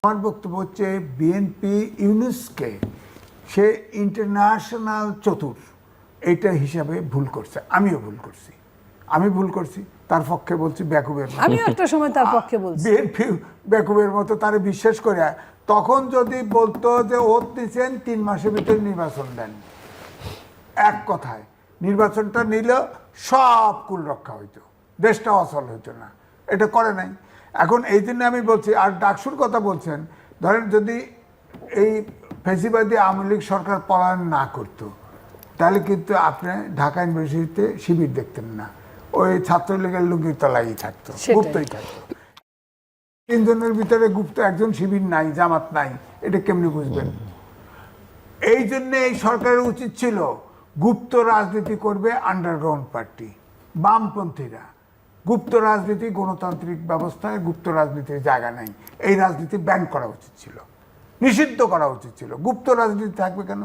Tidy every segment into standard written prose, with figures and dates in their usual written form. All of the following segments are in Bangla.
আমার বক্তব্য হচ্ছে বিএনপি ইউনুসকে সে ইন্টারন্যাশনাল চতুর এইটা হিসাবে ভুল করছে। আমিও ভুল করছি তার পক্ষে বলছি বেকুবের মতো। আমিও একটা সময় তার পক্ষে বলছি বিএনপি বেকুবের মতো তারে বিশ্বাস করে তখন যদি বলতো যে ওত দিচ্ছেন 3 মাসের ভিতরে নির্বাচন দেন, এক কথায় নির্বাচনটা নিল সব কুল রক্ষা হইতো, দেশটা অচল হইতো না। এটা করে নাই। এখন এই জন্য আমি বলছি, আর ডাকসুর কথা বলছেন, ধরেন যদি এই ফেসিবাদী আওয়ামী লীগ সরকার পলায়ন না করতো তাহলে কিন্তু আপনি ঢাকা ইউনিভার্সিটিতে শিবির দেখতেন না, ওই ছাত্রলীগের লুঙ্গির তলায় থাকতো, গুপ্তই থাকতো। 3 জনের ভিতরে গুপ্ত একজন শিবির নাই, জামাত নাই, এটা কেমনি বুঝবেন? এই জন্য এই সরকারের উচিত ছিল গুপ্ত রাজনীতি করবে আন্ডারগ্রাউন্ড পার্টি, বামপন্থীরা। গুপ্ত রাজনীতি গণতান্ত্রিক ব্যবস্থায় গুপ্ত রাজনীতির জায়গা নেই, এই রাজনীতি ব্যান করা উচিত ছিল, নিষিদ্ধ করা উচিত ছিল। গুপ্ত রাজনীতি থাকবে কেন?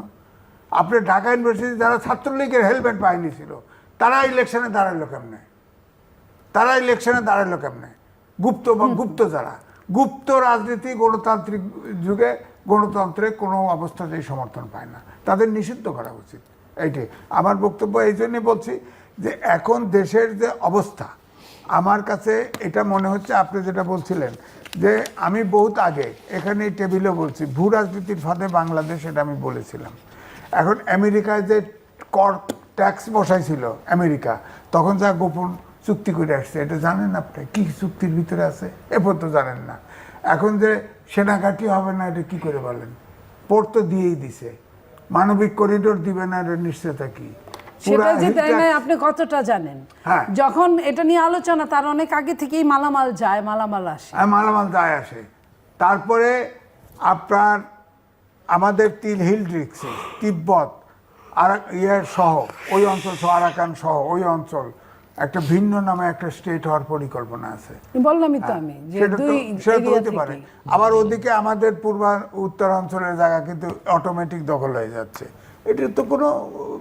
আপনি ঢাকা ইউনিভার্সিটি যারা ছাত্রলীগের হেলমেট বাহিনী ছিল তারা ইলেকশনে দাঁড়ালো কেমনে? গুপ্ত যারা গুপ্ত রাজনীতি গণতান্ত্রিক যুগে গণতন্ত্রে কোনো অবস্থাতেই সমর্থন পায় না, তাদের নিষিদ্ধ করা উচিত। এইটাই আমার বক্তব্য। এই জন্যই বলছি যে এখন দেশের যে অবস্থা, আমার কাছে এটা মনে হচ্ছে, আপনি যেটা বলছিলেন যে আমি বহুত আগে এখানে টেবিলে বলছি ভূ রাজনীতির ফাঁদে বাংলাদেশ, এটা আমি বলেছিলাম। এখন আমেরিকায় যে কর ট্যাক্স বসাইছিল আমেরিকা, তখন যা গোপন চুক্তি করে আসছে, এটা জানেন আপনি কি চুক্তির ভিতরে আছে? এরপর তো জানেন না। এখন যে সেনাঘাঁটি হবে না, এটা কি করে বলেন? পোর্ট তো দিয়েই দিছে, মানবিক করিডোর দিবে না, এটা নিশ্চয়তা কি? সেটা যে দেয় না আপনি কতটা জানেন? যখন এটা নিয়ে আলোচনা, তার অনেক আগে থেকেই মালামাল যায়, মালামাল আসে। তারপরে আপনার আমাদের হিল ডিস্ট্রিক্টে তিব্বত আর সহ ওই অঞ্চল সহ, আরাকান সহ ওই অঞ্চল একটা ভিন্ন নামে একটা স্টেট হওয়ার পরিকল্পনা আছে। বললামই তো আমি যে সেটা হতে পারে। আবার ওদিকে আমাদের উত্তরাঞ্চলের জায়গা কিন্তু অটোমেটিক দখল হয়ে যাচ্ছে। এটার তো কোনো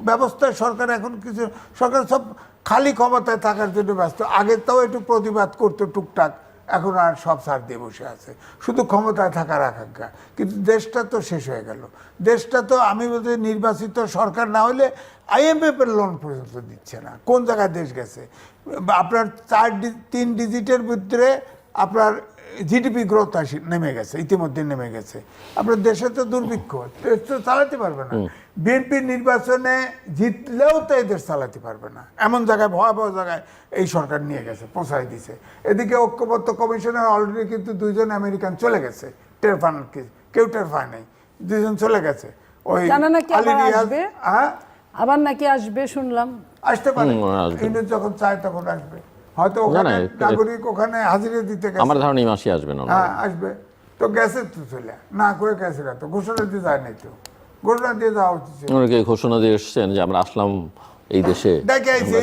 ব্যবস্থা সরকার এখন কিছু, সরকার সব খালি ক্ষমতায় থাকার জন্য ব্যস্ত। আগে তাও একটু প্রতিবাদ করতো টুকটাক, এখন আর সব ছাড় দিয়ে বসে আছে, শুধু ক্ষমতায় থাকার আকাঙ্ক্ষা। কিন্তু দেশটা তো শেষ হয়ে গেল। দেশটা তো আমি বলতে নির্বাচিত সরকার না হলে IMF এর লোন পর্যন্ত দিচ্ছে না। কোন জায়গায় দেশ গেছে? আপনার 3 ডিজিটের ভিতরে আপনার জিডিপি গ্রোথ ইতিমধ্যে নেমে গেছে। আপনার দেশে তো দুর্ভিক্ষ, দেশ তো চালাতে পারবে না। বিএনপি নির্বাচনে জিতলেও তো এই দেশ চালাতে পারবে না, এমন জায়গায় ভয়াবহ জায়গায় এই সরকার নিয়ে গেছে, পৌঁছায় দিছে। এদিকে ঐক্যবদ্ধ কমিশনের অলরেডি কিন্তু 2 জন আমেরিকান চলে গেছে, কেউ টের পায় নাই, 2 জন চলে গেছে। ওই আবার নাকি আসবে শুনলাম, আসতে পারে, কিন্তু যখন চায় তখন আসবে। হয়তো ওখানে নাগরিক ওখানে হাজিরা দিতে গেছে, আমার ধারণা এই মাসে আসবে না। হ্যাঁ আসবে তো, গেছে তো চলে, না করে গেছে না তো, ঘোষণা দিয়ে যায় নাই তো, ঘোষণা দিয়ে যাওয়া উচিত। অনেকে ঘোষণা দিয়ে এসছেন যে আমরা আসলাম এই দেশে, ডেকে আনছে,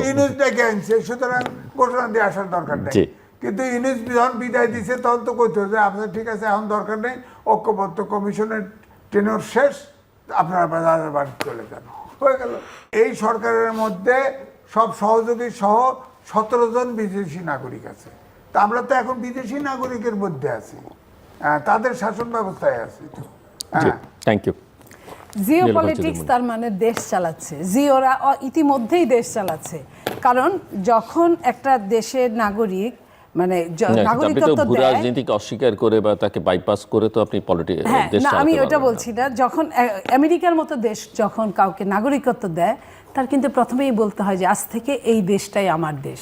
ইউনুস ডেকে আনছে, সুতরাং ঘোষণা দিয়ে আসার দরকার নেই। কিন্তু ইউনুস যখন বিদায় দিছে তখন তো কইতে যে আপনার ঠিক আছে, এখন দরকার নেই, ঐক্যবদ্ধ কমিশনের টেনর শেষ, আপনারা বাড়ি চলে যান, হয়ে গেল। এই সরকারের মধ্যে সব সহযোগী সহ 17 জন বিদেশি নাগরিক আছে। তা আমরা তো এখন বিদেশি নাগরিকের মধ্যে আছি, তাদের শাসন ব্যবস্থায় আছি। Thank you. জিওপলিটিক্স তার মানে দেশ চালাচ্ছে, ওরা ইতিমধ্যেই দেশ চালাচ্ছে। কারণ যখন একটা দেশের নাগরিক মানে নাগরিকত্ব দেয়, রাজনীতিকে অস্বীকার করে বা তাকে বাইপাস করে তো আপনি পলিটিক্স দেশ চালাতে আমি ওটা বলছি না। যখন আমেরিকার মতো দেশ যখন কাউকে নাগরিকত্ব দেয়, তার কিন্তু প্রথমেই বলতে হয় যে আজ থেকে এই দেশটাই আমার দেশ,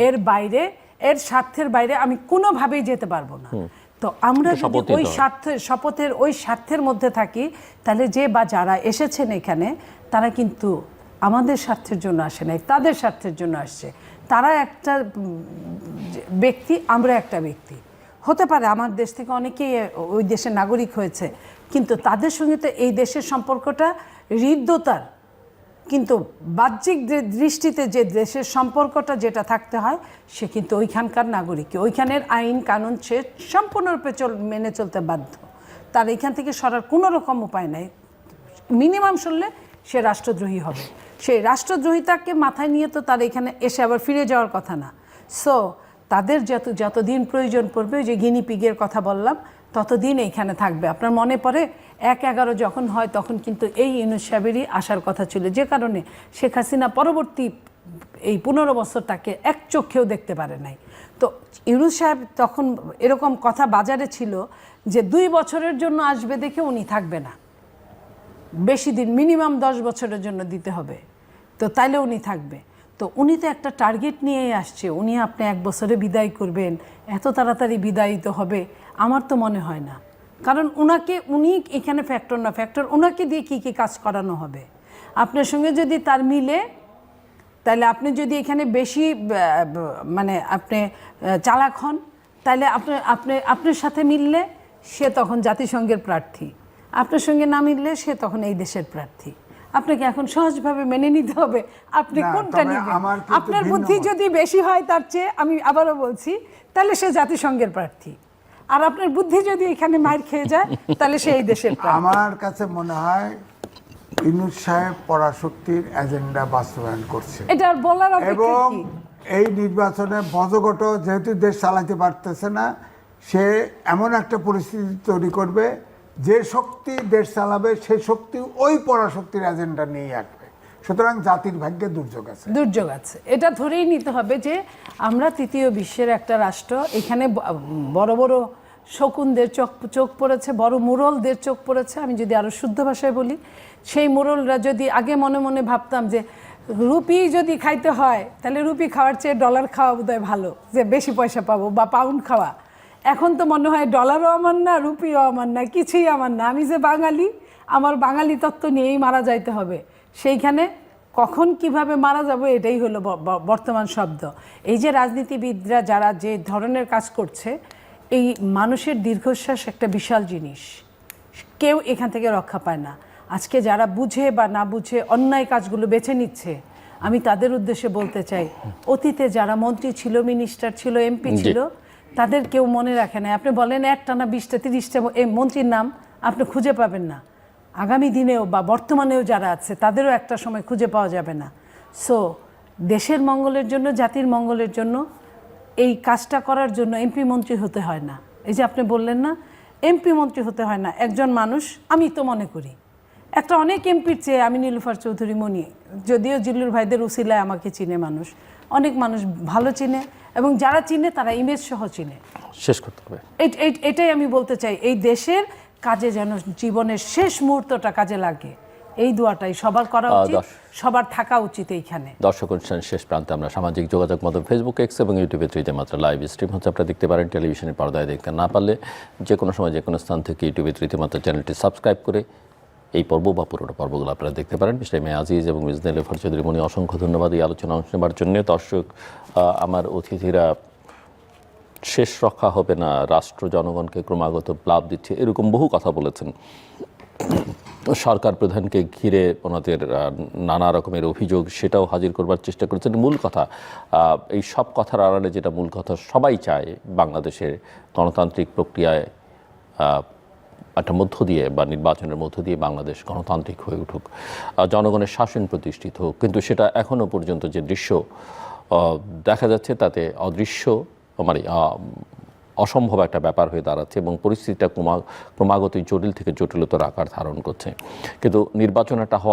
এর বাইরে, এর স্বার্থের বাইরে আমি কোনোভাবেই যেতে পারবো না। তো আমরা যদি ওই শপথের ওই স্বার্থের মধ্যে থাকি, তাহলে যে বা যারা এসেছেন এখানে, তারা কিন্তু আমাদের স্বার্থের জন্য আসে নাই, তাদের স্বার্থের জন্য আসছে। তারা একটা ব্যক্তি, আমরা একটা ব্যক্তি। হতে পারে আমার দেশ থেকে অনেকেই ওই দেশের নাগরিক হয়েছে, কিন্তু তাদের সঙ্গে তো এই দেশের সম্পর্কটা হৃদ্যতার, কিন্তু বাহ্যিক দৃষ্টিতে যে দেশের সম্পর্কটা যেটা থাকতে হয়, সে কিন্তু ওইখানকার নাগরিক, ওইখানের আইন কানুন সে সম্পূর্ণরূপে মেনে চলতে বাধ্য। তার এইখান থেকে সরার কোনো রকম উপায় নাই। মিনিমাম শুনলে সে রাষ্ট্রদ্রোহী হবে। সেই রাষ্ট্রদ্রোহিতাকে মাথায় নিয়ে তো তার এখানে এসে আবার ফিরে যাওয়ার কথা না। সো তাদের যতদিন প্রয়োজন পড়বে, ওই যে গিনিপিগের কথা বললাম, ততদিন এইখানে থাকবে। আপনার মনে পড়ে 1/11 যখন হয় তখন কিন্তু এই ইউনূস সাহেবেরই আসার কথা ছিল, যে কারণে শেখ হাসিনা পরবর্তী এই 15 বছর তাকে এক চোখেও দেখতে পারে নাই। তো ইউনূস সাহেব তখন এরকম কথা বাজারে ছিল যে 2 বছরের জন্য আসবে দেখে উনি থাকবে না, বেশি দিন মিনিমাম 10 বছরের জন্য দিতে হবে, তো তাইলে উনি থাকবে। তো উনি তো একটা টার্গেট নিয়েই আসছে, উনি আপনি 1 বছরে বিদায় করবেন, এত তাড়াতাড়ি বিদায়িত হবে আমার তো মনে হয় না। কারণ উনি এখানে ফ্যাক্টর না, ফ্যাক্টর ওনাকে দিয়ে কী কী কাজ করানো হবে। আপনার সঙ্গে যদি তার মিলে, তাহলে আপনি যদি এখানে বেশি মানে আপনি চালাক হন, তাহলে আপনার সাথে মিললে সে তখন জাতিসংঘের প্রার্থী, আপনার সঙ্গে না মিললে সে তখন এই দেশের প্রার্থী। আপনাকে এখন সহজভাবে মেনে নিতে হবে আপনি কোনটা নেবেন। আপনার বুদ্ধি যদি বেশি হয় তার চেয়ে, আমি আবারও বলছি, তাহলে সে জাতিসংঘের প্রার্থী। আর আপনার বুদ্ধি যদি এখানে মার খেয়ে যায় তাহলে সে এই দেশের প্রার্থী। আমার কাছে মনে হয় ইউনূস সাহেব পরাশক্তির এজেন্ডা বাস্তবায়ন করছে, এটা আর বলার অপেক্ষা এবং কি? এই নির্বাচনে বজগট যেহেতু দেশ চালাতে পারতেছে না, সে এমন একটা পরিস্থিতি তৈরি করবে যে শক্তি দেশ চালাবে সেই শক্তি ওই পরাশক্তির এজেন্ডা নিয়ে আসবে। সুতরাং জাতির ভাগ্যে দুর্যোগ আছে, দুর্যোগ আছে, এটা ধরেই নিতে হবে যে আমরা তৃতীয় বিশ্বের একটা রাষ্ট্র। এখানে বড় বড় শকুনদের চোখ পড়েছে, বড় মুরলদের চোখ পড়েছে। আমি যদি আরো শুদ্ধ ভাষায় বলি, সেই মুরলরা যদি আগে মনে মনে ভাবতাম যে রুপি যদি খাইতে হয় তাহলে রুপি খাওয়ার চেয়ে ডলার খাওয়া বোধহয় ভালো, যে বেশি পয়সা পাবো, বা পাউন্ড খাওয়া। এখন তো মনে হয় ডলারও আমার না, রুপিও আমার না, কিছুই আমার না, আমি যে বাঙালি, আমার বাঙালি তত্ত্ব নিয়েই মারা যাইতে হবে। সেইখানে কখন কিভাবে মারা যাব এটাই হলো বর্তমান শব্দ। এই যে রাজনীতিবিদরা যারা যে ধরনের কাজ করছে, এই মানুষের দীর্ঘশ্বাস একটা বিশাল জিনিস, কেউ এখান থেকে রক্ষা পায় না। আজকে যারা বুঝে বা না বুঝে অন্যায় কাজগুলো বেছে নিচ্ছে, আমি তাদের উদ্দেশ্যে বলতে চাই, অতীতে যারা মন্ত্রী ছিল, মিনিস্টার ছিল, এমপি ছিল, তাদের কেউ মনে রাখে না। আপনি বলেন 1টানা 20টা 30টা মন্ত্রীর নাম আপনি খুঁজে পাবেন না, আগামী দিনেও বা বর্তমানেও যারা আছে তাদেরও একটা সময় খুঁজে পাওয়া যাবে না। সো দেশের মঙ্গলের জন্য, জাতির মঙ্গলের জন্য এই কাজটা করার জন্য এমপি মন্ত্রী হতে হয় না। এই যে আপনি বললেন না, এমপি মন্ত্রী হতে হয় না, একজন মানুষ, আমি তো মনে করি একটা অনেক এমপির চেয়ে আমি নীলুফার চৌধুরী মনি, যদিও জিল্লুর ভাইদের উসিলায় আমাকে চিনে মানুষ, অনেক মানুষ ভালো চিনে, এবং যারা চিনে তারা ইমেজ সহ চিনে। শেষ করতে হবে, এটাই আমি বলতে চাই, এই দেশের কাজে যেন জীবনের শেষ মুহূর্তটা কাজে লাগে, এই দোয়াটাই সবার করা উচিত, সবার থাকা উচিত এইখানে। দর্শক অনুষ্ঠানের শেষ প্রান্তে আমরা সামাজিক যোগাযোগ মাধ্যম ফেসবুক, এক্স এবং ইউটিউবে 3তে মাত্র লাইভ স্ট্রিম হচ্ছে, আপনারা দেখতে পারেন। টেলিভিশনের পর্দায় দেখতে না পারলে যে কোনো সময় যে কোনো স্থান থেকে ইউটিউবে 3তে মাত্র চ্যানেলটি সাবস্ক্রাইব করে এই পর্ব বা পুরোটা পর্বগুলো আপনারা দেখতে পারেন। মিস্টার মে আজিজ এবং মিস নীলুফার চৌধুরী মনি, অসংখ্য ধন্যবাদ এই আলোচনা অংশ নেবার জন্য। দর্শক, আমার অতিথিরা শেষ রক্ষা হবে না, রাষ্ট্র জনগণকে ক্রমাগত প্লাব দিচ্ছে, এরকম বহু কথা বলেছেন। সরকার প্রধানকে ঘিরে ওনাদের নানা রকমের অভিযোগ, সেটাও হাজির করবার চেষ্টা করেছেন। মূল কথা, এই সব কথার আড়ালে যেটা মূল কথা, সবাই চায় বাংলাদেশের গণতান্ত্রিক প্রক্রিয়ায় একটা মধ্য দিয়ে বা নির্বাচনের মধ্য দিয়ে বাংলাদেশ গণতান্ত্রিক হয়ে উঠুক, জনগণের শাসন প্রতিষ্ঠিত হোক। কিন্তু সেটা এখনও পর্যন্ত যে দৃশ্য দেখা যাচ্ছে তাতে অদৃশ্য, মানে অসম্ভব একটা ব্যাপার হয়ে দাঁড়াচ্ছে, এবং পরিস্থিতিটা ক্রমাগতই জটিল থেকে জটিলতর আকার ধারণ করছে। কিন্তু নির্বাচন একটা